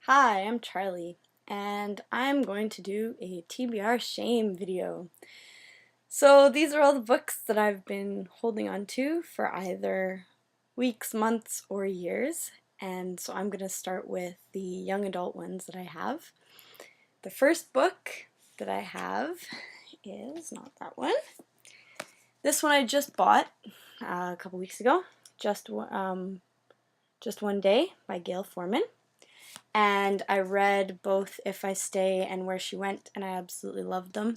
Hi, I'm Charlie, and I'm going to do a TBR Shame video. So these are all the books that I've been holding on to for either weeks, months, or years, and so I'm going to start with the young adult ones that I have. The first book that I have is not that one. This one I just bought a couple weeks ago, Just One Day by Gail Forman. And I read both If I Stay and Where She Went, and I absolutely loved them.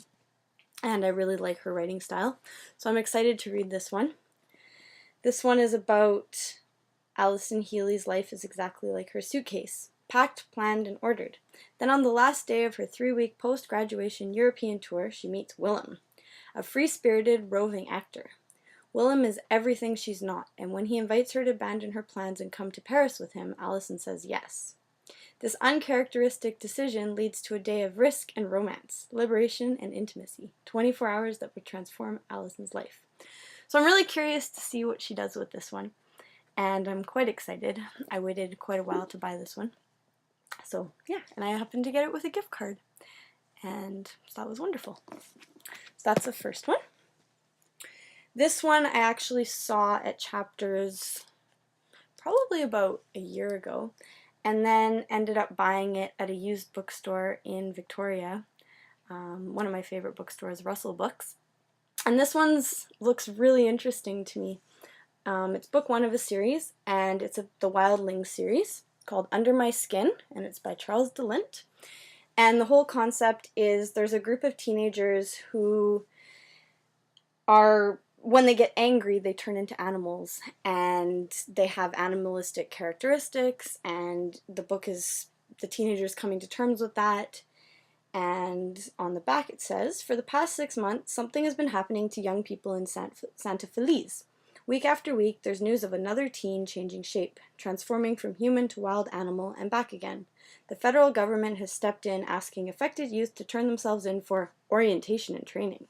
And I really like her writing style. So I'm excited to read this one. This one is about Alison Healy's life is exactly like her suitcase, packed, planned, and ordered. Then on the last day of her 3-week post-graduation European tour, she meets Willem, a free-spirited, roving actor. Willem is everything she's not, and when he invites her to abandon her plans and come to Paris with him, Alison says yes. This uncharacteristic decision leads to a day of risk and romance, liberation and intimacy, 24 hours that would transform Alison's life. So I'm really curious to see what she does with this one, and I'm quite excited. I waited quite a while to buy this one. So yeah, and I happened to get it with a gift card, and that was wonderful. So that's the first one. This one I actually saw at Chapters probably about a year ago, and then ended up buying it at a used bookstore in Victoria, one of my favorite bookstores, Russell Books. And this one looks really interesting to me. It's book 1 of a series, and it's the Wildlings series called Under My Skin, and it's by Charles DeLint. And the whole concept is there's a group of teenagers who are, when they get angry, they turn into animals, and they have animalistic characteristics, and the book is the teenagers coming to terms with that. And on the back it says, for the past 6 months, something has been happening to young people in Santa Feliz. Week after week, there's news of another teen changing shape, transforming from human to wild animal and back again. The federal government has stepped in, asking affected youth to turn themselves in for orientation and training.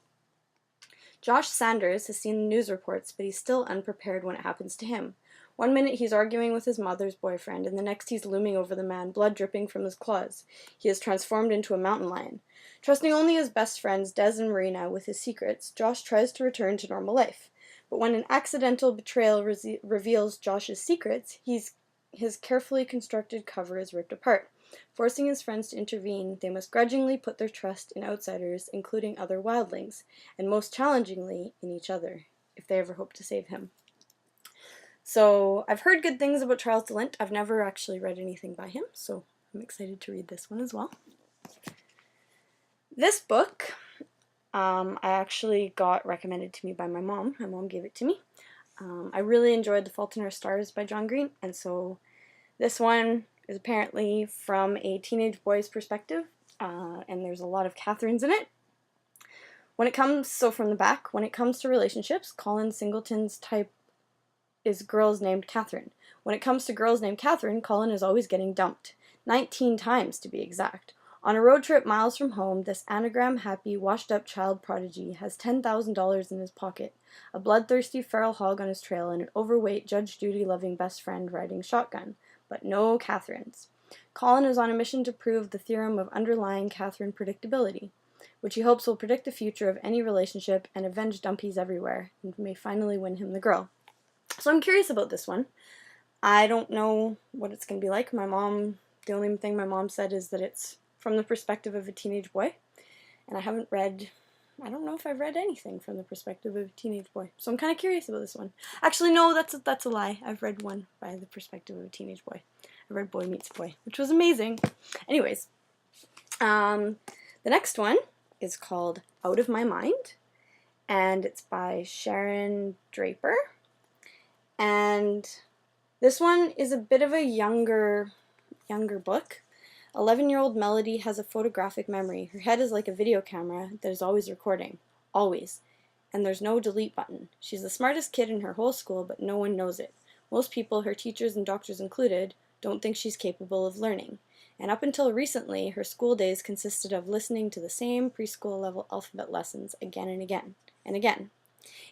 Josh Sanders has seen the news reports, but he's still unprepared when it happens to him. One minute he's arguing with his mother's boyfriend, and the next he's looming over the man, blood dripping from his claws. He is transformed into a mountain lion. Trusting only his best friends, Des and Marina, with his secrets, Josh tries to return to normal life. But when an accidental betrayal reveals Josh's secrets, his carefully constructed cover is ripped apart. Forcing his friends to intervene, they must grudgingly put their trust in outsiders, including other wildlings, and most challengingly, in each other, if they ever hope to save him. So I've heard good things about Charles DeLint. I've never actually read anything by him, so I'm excited to read this one as well. This book I actually got recommended to me by my mom. My mom gave it to me. I really enjoyed The Fault in Our Stars by John Green, and so this one is apparently from a teenage boy's perspective, and there's a lot of Catherines in it. From the back, when it comes to relationships, Colin Singleton's type is girls named Catherine. When it comes to girls named Catherine, Colin is always getting dumped. 19 times, to be exact. On a road trip miles from home, this anagram-happy, washed-up child prodigy has $10,000 in his pocket, a bloodthirsty feral hog on his trail, and an overweight, Judge Judy-loving best friend riding shotgun. But no Catherines. Colin is on a mission to prove the theorem of underlying Catherine predictability, which he hopes will predict the future of any relationship and avenge dumpies everywhere, and may finally win him the girl. So I'm curious about this one. I don't know what it's going to be like. The only thing my mom said is that it's from the perspective of a teenage boy, and I don't know if I've read anything from the perspective of a teenage boy, so I'm kind of curious about this one. Actually, no, that's a lie. I've read one by the perspective of a teenage boy. I read Boy Meets Boy, which was amazing. Anyways, the next one is called Out of My Mind, and it's by Sharon Draper. And this one is a bit of a younger book. 11-year-old Melody has a photographic memory. Her head is like a video camera that is always recording. Always. And there's no delete button. She's the smartest kid in her whole school, but no one knows it. Most people, her teachers and doctors included, don't think she's capable of learning. And up until recently, her school days consisted of listening to the same preschool-level alphabet lessons again and again and again.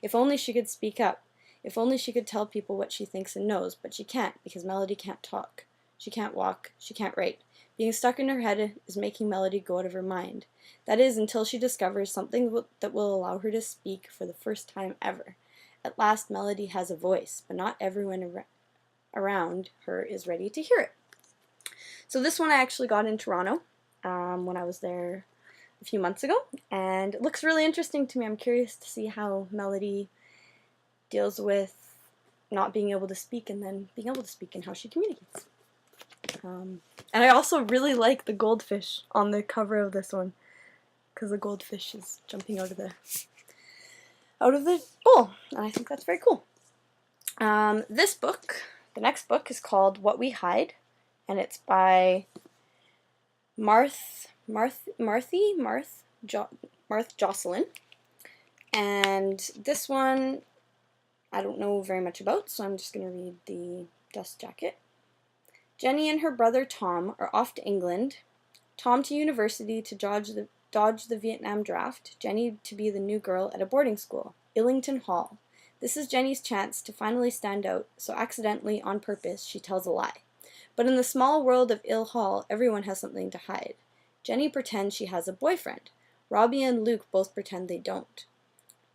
If only she could speak up. If only she could tell people what she thinks and knows, but she can't because Melody can't talk. She can't walk. She can't write. Being stuck in her head is making Melody go out of her mind. That is, until she discovers something that will allow her to speak for the first time ever. At last, Melody has a voice, but not everyone around her is ready to hear it. So this one I actually got in Toronto when I was there a few months ago, and it looks really interesting to me. I'm curious to see how Melody deals with not being able to speak and then being able to speak and how she communicates. And I also really like the goldfish on the cover of this one, because the goldfish is jumping out of the bowl, and I think that's very cool. This book, the next book, is called What We Hide, and it's by Marth Jocelyn. And this one I don't know very much about, so I'm just going to read the dust jacket. Jenny and her brother Tom are off to England. Tom to university to dodge the Vietnam draft, Jenny to be the new girl at a boarding school, Illington Hall. This is Jenny's chance to finally stand out, so accidentally, on purpose, she tells a lie. But in the small world of Ill Hall, everyone has something to hide. Jenny pretends she has a boyfriend. Robbie and Luke both pretend they don't.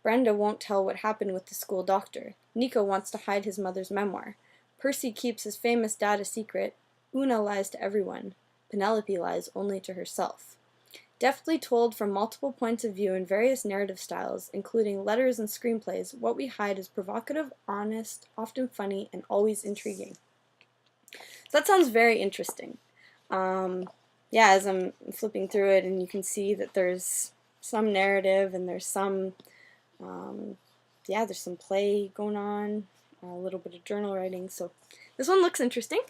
Brenda won't tell what happened with the school doctor. Nico wants to hide his mother's memoir. Percy keeps his famous dad a secret. Una lies to everyone. Penelope lies only to herself. Deftly told from multiple points of view in various narrative styles, including letters and screenplays, What We Hide is provocative, honest, often funny, and always intriguing. So that sounds very interesting. Yeah, as I'm flipping through it, and you can see that there's some narrative and there's some, there's some play going on, a little bit of journal writing. So this one looks interesting.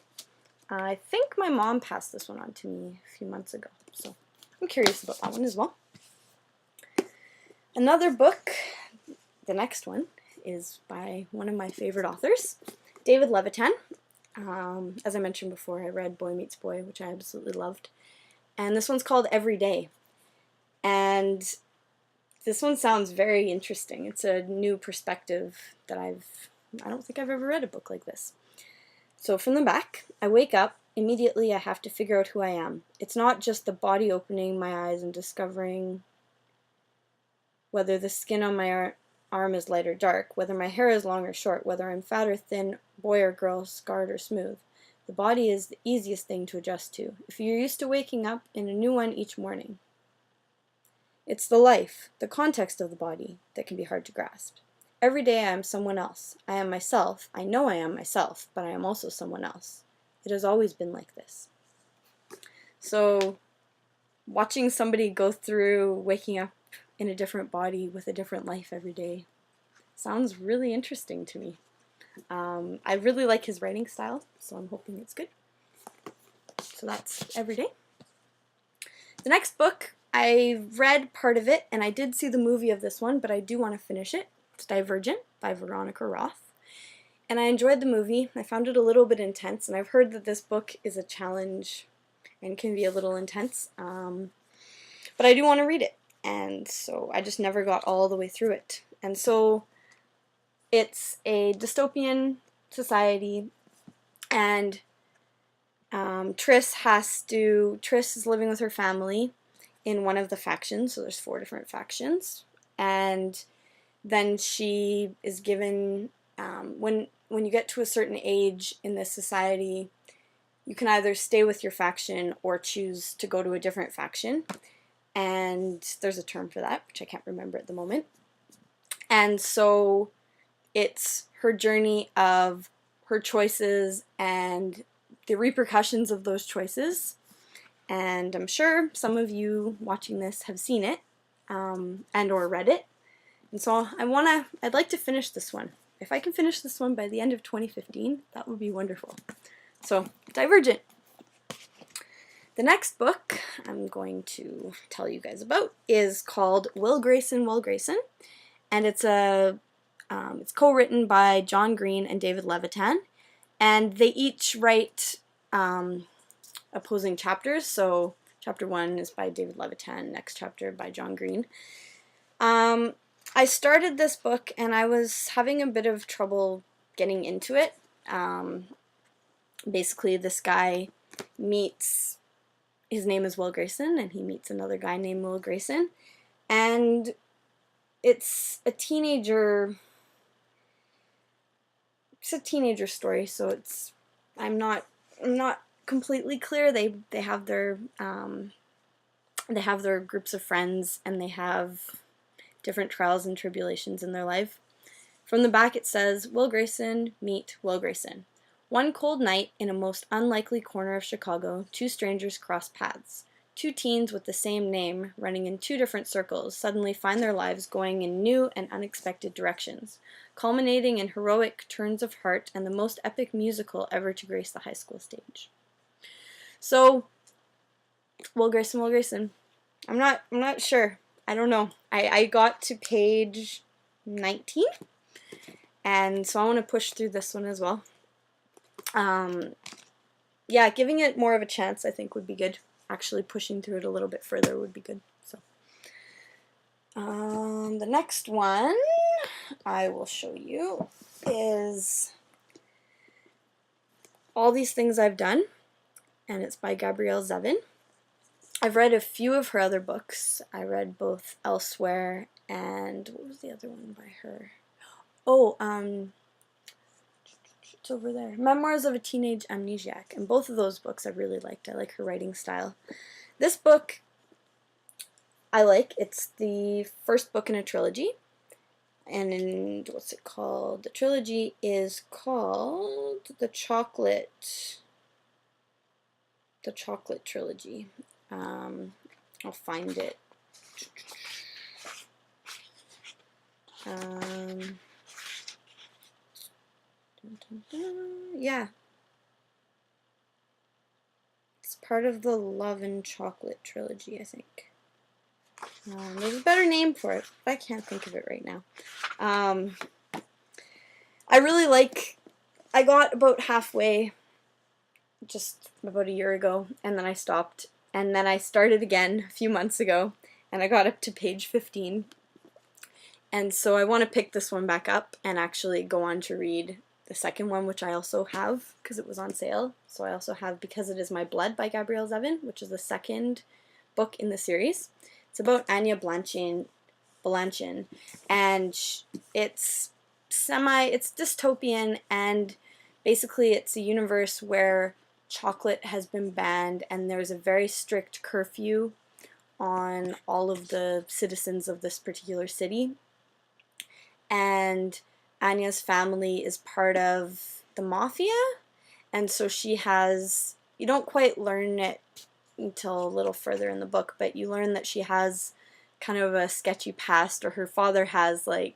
I think my mom passed this one on to me a few months ago, so I'm curious about that one as well. Another book, the next one, is by one of my favorite authors, David Levitan. As I mentioned before, I read Boy Meets Boy, which I absolutely loved. And this one's called Every Day. And this one sounds very interesting. It's a new perspective that I don't think I've ever read a book like this. So from the back, I wake up. Immediately I have to figure out who I am. It's not just the body opening my eyes and discovering whether the skin on my arm is light or dark, whether my hair is long or short, whether I'm fat or thin, boy or girl, scarred or smooth. The body is the easiest thing to adjust to, if you're used to waking up in a new one each morning. It's the life, the context of the body, that can be hard to grasp. Every day I am someone else. I am myself. I know I am myself, but I am also someone else. It has always been like this. So, watching somebody go through waking up in a different body with a different life every day sounds really interesting to me. I really like his writing style, so I'm hoping it's good. So that's Every Day. The next book, I read part of it, and I did see the movie of this one, but I do want to finish it. It's Divergent by Veronica Roth. And I enjoyed the movie. I found it a little bit intense, and I've heard that this book is a challenge and can be a little intense. But I do want to read it, and so I just never got all the way through it. And so it's a dystopian society, and Triss is living with her family in one of the factions, so there's 4 different factions, and then she is given, when you get to a certain age in this society, you can either stay with your faction or choose to go to a different faction, and there's a term for that, which I can't remember at the moment. And so it's her journey of her choices and the repercussions of those choices. And I'm sure some of you watching this have seen it and or read it. And so I'd like to finish this one. If I can finish this one by the end of 2015, that would be wonderful. So, Divergent. The next book I'm going to tell you guys about is called Will Grayson, Will Grayson. And it's co-written by John Green and David Levitan. And they each write opposing chapters. So chapter 1 is by David Levitan, next chapter by John Green. I started this book and I was having a bit of trouble getting into it. Basically, this guy meets, his name is Will Grayson, and he meets another guy named Will Grayson, and it's a teenager story, so it's, I'm not completely clear. They have their groups of friends, and they have different trials and tribulations in their life. From the back it says, Will Grayson meet Will Grayson. One cold night in a most unlikely corner of Chicago, two strangers cross paths. Two teens with the same name, running in two different circles, suddenly find their lives going in new and unexpected directions, culminating in heroic turns of heart and the most epic musical ever to grace the high school stage. So, Will Grayson. I'm not sure. I don't know. I got to page 19, and so I want to push through this one as well. Yeah, giving it more of a chance I think would be good. Actually pushing through it a little bit further would be good. So, the next one I will show you is All These Things I've Done, and it's by Gabrielle Zevin. I've read a few of her other books. I read both Elsewhere and what was the other one by her? Oh, it's over there. Memoirs of a Teenage Amnesiac. And both of those books I really liked. I like her writing style. This book I like. It's the first book in a trilogy. And what's it called? The trilogy is called The Chocolate Trilogy. I'll find it. Yeah. It's part of the Love and Chocolate Trilogy, I think. There's a better name for it, but I can't think of it right now. I really like, I got about halfway just about a year ago, and then I stopped, and then I started again a few months ago, and I got up to page 15. And so I want to pick this one back up and actually go on to read the second one, which I also have because it was on sale. So I also have Because It Is My Blood by Gabrielle Zevin, which is the second book in the series. It's about Anya Balanchine, and it's dystopian, and basically it's a universe where chocolate has been banned, and there's a very strict curfew on all of the citizens of this particular city. And Anya's family is part of the mafia, and so she has, you don't quite learn it until a little further in the book, but you learn that she has kind of a sketchy past, or her father has like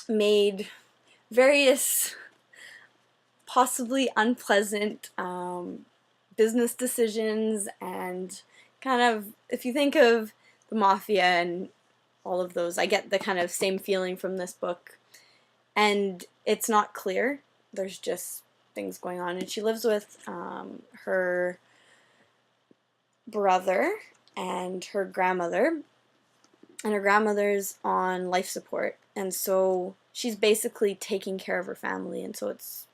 made various possibly unpleasant business decisions, and kind of, if you think of the mafia and all of those, I get the kind of same feeling from this book, and it's not clear. There's just things going on, and she lives with her brother and her grandmother, and her grandmother's on life support, and so she's basically taking care of her family, and so it's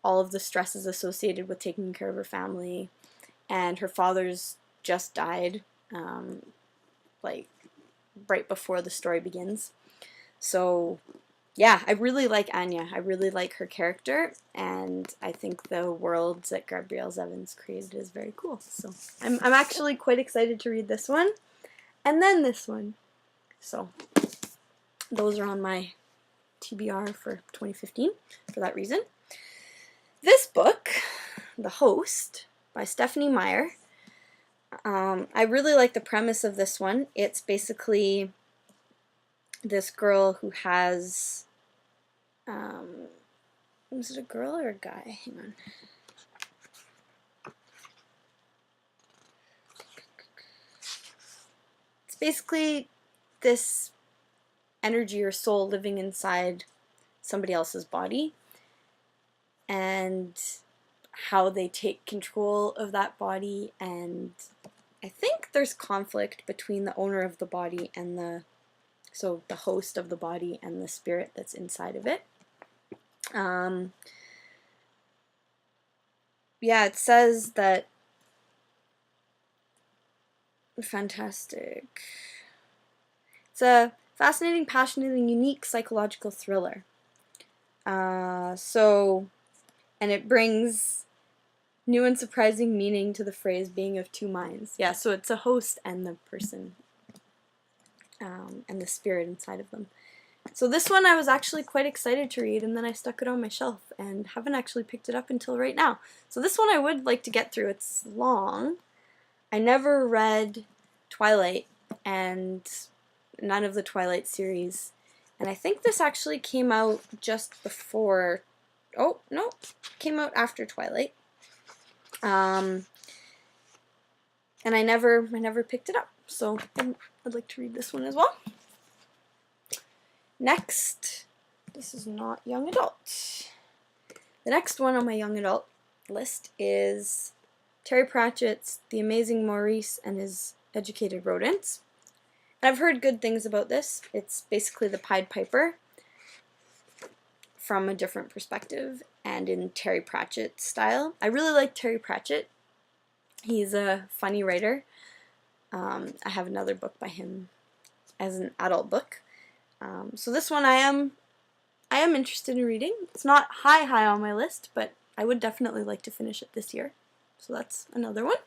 all of the stresses associated with taking care of her family, and her father's just died, like right before the story begins. So yeah, I really like Anya. I really like her character, and I think the worlds that Gabrielle Zevin's created is very cool. So I'm actually quite excited to read this one, and then this one. So those are on my TBR for 2015 for that reason. This book, The Host, by Stephanie Meyer, I really like the premise of this one. It's basically this girl who has, is it a girl or a guy? Hang on. It's basically this energy or soul living inside somebody else's body, and how they take control of that body, and I think there's conflict between the owner of the body and the host of the body and the spirit that's inside of it. yeah, it says that fantastic. It's a fascinating, passionate, and unique psychological thriller. And it brings new and surprising meaning to the phrase being of two minds. Yeah, so it's a host and the person, and the spirit inside of them. So this one I was actually quite excited to read, and then I stuck it on my shelf and haven't actually picked it up until right now. So this one I would like to get through. It's long. I never read Twilight and none of the Twilight series, and I think this actually came out just before, oh no, came out after Twilight. And I never picked it up, so I'd like to read this one as well. Next, this is not young adult. The next one on my young adult list is Terry Pratchett's The Amazing Maurice and His Educated Rodents. And I've heard good things about this. It's basically the Pied Piper from a different perspective and in Terry Pratchett style. I really like Terry Pratchett. He's a funny writer. I have another book by him as an adult book. So this one I am interested in reading. It's not high on my list, but I would definitely like to finish it this year. So that's another one.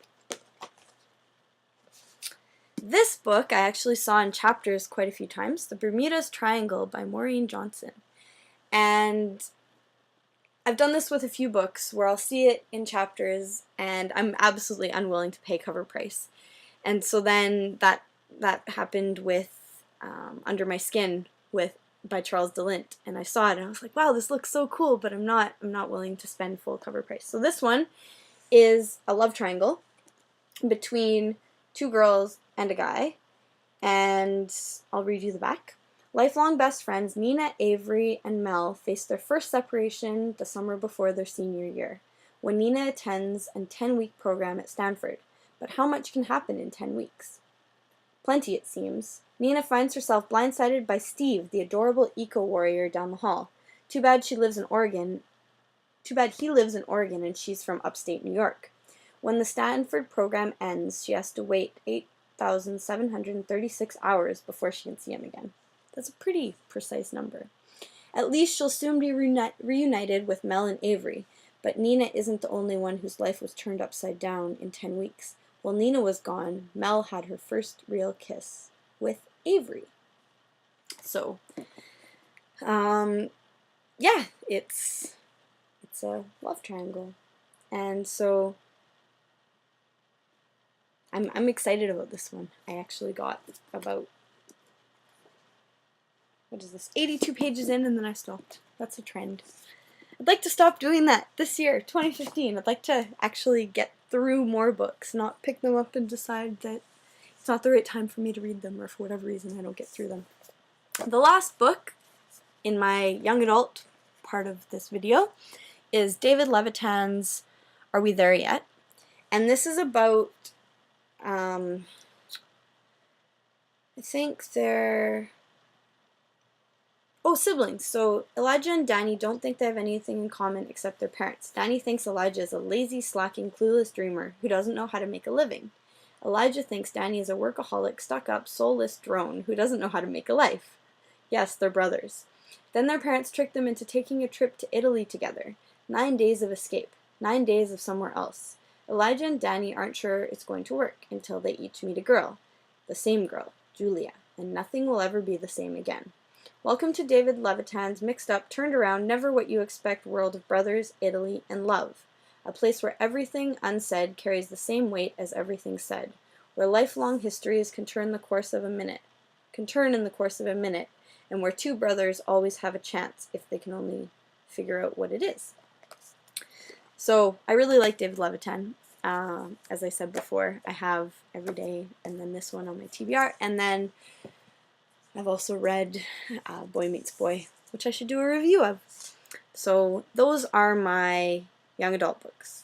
This book I actually saw in chapters quite a few times, The Bermuda's Triangle by Maureen Johnson. And I've done this with a few books where I'll see it in chapters and I'm absolutely unwilling to pay cover price. And so then that happened with Under My Skin by Charles DeLint, and I saw it and I was like, wow, this looks so cool, but I'm not willing to spend full cover price. So this one is a love triangle between two girls and a guy, and I'll read you the back. Lifelong best friends Nina, Avery, and Mel face their first separation the summer before their senior year, when Nina attends a 10-week program at Stanford. But how much can happen in 10 weeks? Plenty, it seems. Nina finds herself blindsided by Steve, the adorable eco-warrior down the hall. Too bad he lives in Oregon and she's from upstate New York. When the Stanford program ends, she has to wait 8,736 hours before she can see him again. That's a pretty precise number. At least she'll soon be reunited with Mel and Avery, but Nina isn't the only one whose life was turned upside down in 10 weeks. While Nina was gone, Mel had her first real kiss with Avery. So, yeah, it's a love triangle. And so I'm excited about this one. I actually got about, 82 pages in, and then I stopped. That's a trend. I'd like to stop doing that this year, 2015. I'd like to actually get through more books, not pick them up and decide that it's not the right time for me to read them, or for whatever reason I don't get through them. The last book in my young adult part of this video is David Levitan's Are We There Yet? And this is about, I think they're, siblings. So Elijah and Danny don't think they have anything in common except their parents. Danny thinks Elijah is a lazy, slacking, clueless dreamer who doesn't know how to make a living. Elijah thinks Danny is a workaholic, stuck-up, soulless drone who doesn't know how to make a life. Yes, they're brothers. Then their parents trick them into taking a trip to Italy together. 9 days of escape. 9 days of somewhere else. Elijah and Danny aren't sure it's going to work until they each meet a girl. The same girl, Julia. And nothing will ever be the same again. Welcome to David Levitan's mixed up, turned around, never what you expect world of brothers, Italy, and love. A place where everything unsaid carries the same weight as everything said. Where lifelong histories can turn in the course of a minute, and where two brothers always have a chance if they can only figure out what it is. So I really like David Levitan. As I said before, I have Every Day and then this one on my TBR, and then I've also read Boy Meets Boy, which I should do a review of. So those are my young adult books.